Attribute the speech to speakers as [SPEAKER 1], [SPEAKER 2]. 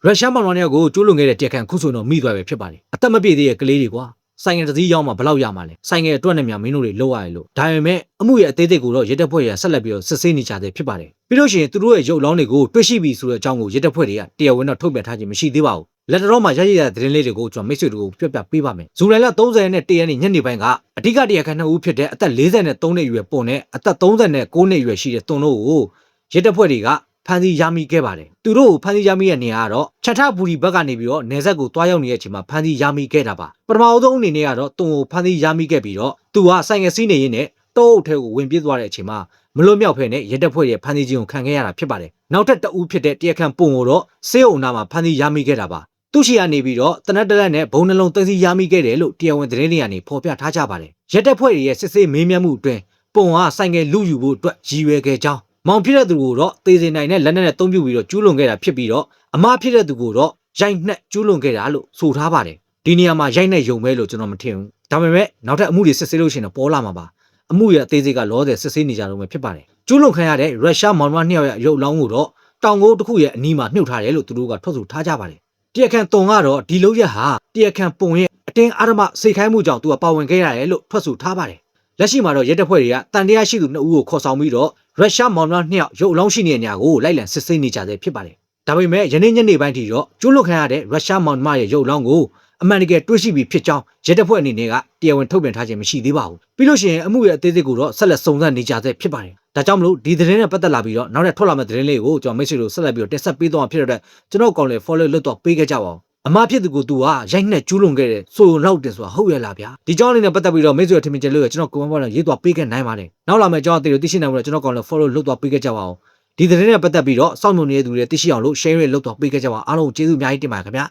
[SPEAKER 1] ရုရှားမောင်နှံတွေကိုကျိုးလွန်ခဲ့တဲ့တက်ခန့်ခုဆိုတော့မိသွားပဲဖြစ်ပါတယ်အသက်မပြည့်သေးတဲ့ကလေးတွေကွာဆိုင်ငယ်တစ်စီးရောက်မှဘလောက်ရမှာလဲဆိုင်ငယ်အတွက်နဲ့များမင်းတို့တွေလောက်ရရလို့ဒါပေမဲ့အမှုရဲ့အသေးစိတ်ကိုတော့ရဲတပ်ဖွဲ့ရဆက်လက်ပြီးတော့စစ်ဆေးနေကြတယ်ဖြစ်ပါတယ်ပြီးလို့ရှိရင်သူတို့ရဲ့ရုပ်လောင်းတွေကိုတွေ့ရှိပြီဆိုတဲ့အကြောင်းကိုရဲတပ်ဖွဲ့တွေကတရားဝင်တော့ထုတ်ပြန်ထားခြင်းမရှိသေးပါဘူးလက်တော်မှာရရသတင်းလေးတွေကိုကျွန်တော်မိတ်ဆွေတို့ကိုပြပြပေးပါမယ်ဇူလိုင်လ30နဲ့1ရက်နေ့ညနေပိုင်းကအဓိကတရားခံ2ဦးဖြစ်တဲ့အသက်43နှစ်အရွယ်ပွန်နဲ့အသက်39နှစ်အရွယ်ရှိတဲ့တွန်တို့ကိုရဲတပ်ဖွဲ့တွေကဖမ်းဆီးရမိခဲ့ပါတယ်သူတို့ကိုဖမ်းဆီးရမိတဲ့နေရာကတော့ချက်ထဘူရီဘက်ကနေပြီးတော့နေဆက်ကိုတွားရောက်နေတဲ့အချိန်မှာဖမ်းဆီးရမိခဲ့တာပါပထမဆုံးအနေနဲ့ကတော့တွန်ကိုဖမ်းဆီးရမိခဲ့ပြီးတော့သူကဆိုင်ငယ်စီးနေရင်းနဲ့တောအုပ်ထဲကိုဝင်ပြေးသွားတဲ့အချိန်မှာမလွတ်မြောက်ဖဲနဲ့ရဲတပ်ဖွဲ့ရဲ့ဖမ်းဆီးခြင်းကိုခံခဲ့ရတာဖြစ်ပါတယ်နောက်ထပ်တအူးဖြစ်တဲ့တရားခံပွန်ကိုတော့စေးအုံနာမှာဖမ်းဆီးရမိခဲ့တာပါသူရှိကနေပြီးတော့တနက်တလက်နဲ့ဘုံနှလုံးသိမ်းဆီးရမိခဲ့တယ်လို့တရားဝင်သတင်းတွေကနေဖော်ပြထားကြပါတယ်ရဲတပ်ဖွဲ့ရဲ့စစ်ဆေးမေးမြန်းမှုအတွင်းပွန်ကဆိုင်ငယ်လူယူဖို့အတွက်ရည်ရွယ်ခဲ့ကြောင်းမောင်ဖြစ်တဲ့သူကိုတော့သေစေနိုင်တဲ့လက်နက်နဲ့သုံးပြပြီးတော့ကျူးလွန်ခဲ့တာဖြစ်ပြီးတော့အမဖြစ်တဲ့သူကိုတော့ရိုက်နှက်ကျူးလွန်ခဲ့တာလို့ဆိုထားပါတယ်ဒီနေရာမှာရိုက်နှက်ယုံပဲလို့ကျွန်တော်မထင်ဘူးဒါပေမဲ့နောက်ထပ်အမှုတွေစစ်ဆေးလို့ရှိရင်ပေါ်လာမှာပါအမှုရဲ့အသေးစိတ်ကလောဆယ်စစ်ဆေးနေကြတော့မှဖြစ်ပါတယ်ကျူးလွန်ခံရတဲ့ရုရှားမောင်နှမ2ယောက်ရဲ့ရုပ်လောင်းကိုတော့တောင်ကိုတစ်ခုရဲ့အနီးမှာမြှုပ်ထားတယ်လို့သူတို့ကထွက်ဆိုထားကြပါတယ်တရားခံတုံကတော့ဒီလုံးရက်ဟာတရားခံပုံရဲ့အတင်းအာရမစိတ်ခိုင်းမှုကြောင့်သူကပါဝင်ခဲ့ရတယ်လို့ထွက်ဆိုထားပါတယ်လက်ရှိမှာတော့ရဲတပ်ဖွဲ့တွေကတန်တရားရှိသူ2ဦးကိုခေါ်ဆောင်ပြီးတော့ရုရှားမောင်နှမ2ယောက်ရုပ်လောင်းရှိနေတဲ့နေရာကိုလိုက်လံစစ်ဆေးနေကြတယ်ဖြစ်ပါတယ်ဒါပေမဲ့ယနေ့ညနေပိုင်းထိတော့ကျူးလွန်ခံရတဲ့ရုရှားမောင်နှမရဲ့ရုပ်လောင်းကိုအမှန်တကယ်တွေ့ရှိပြီးဖြစ်ကြောင်းရဲတပ်ဖွဲ့အနေနဲ့ကတရားဝင်ထုတ်ပြန်ထားခြင်းမရှိသေးပါဘူးပြီးလို့ရှိရင်အမှုရဲ့အသေးစိတ်ကိုတော့ဆက်လက်စုံစမ်းနေကြဆဲဖြစ်ပါတယ်ဒါကြောင့်မလို့ဒီသတင်းနဲ့ပတ်သက်လာပြီးတော့နောက်ထပ်ထွက်လာမယ့်သတင်းလေးကိုကျွန်တော်မိတ်ဆွေတို့ဆက်လက်ပြီးတော့တင်ဆက်ပေးသွားမှာဖြစ်တဲ့အတွက်ကျွန်တော်ကောင်လေး follow လုပ်တော့ပေးခဲ့ကြပါဦးအမဖြစ်သူကိုသူကရိုက်နှက်ကျူးလွန်ခဲ့တဲ့ဆိုလောက်တင်ဆိုတာဟုတ်ရလားဗျာဒီကြောင်းလေးနဲ့ပတ်သက်ပြီးတော့မိတ်ဆွေထင်မြင်ချက်လို့ကျွန်တော် comment box မှာရေးသွားပေးခဲ့နိုင်ပါတယ်နောက်လာမယ့်ကြောင်းအသေးတွေသိရှိနိုင်ဖို့ကျွန်တော်ကောင်လေး follow လုပ်တော့ပေးခဲ့ကြပါဦးဒီသတင်းနဲ့ပတ်သက်ပြီးတော့စောင့်မျှော်နေတဲ့သူတွေသိရှိအောင်လို့ share လုပ်တော့ပေးခဲ့ကြပါအားလုံးကျေးဇူးအများကြီးတင်ပါတယ်ခင်ဗျာ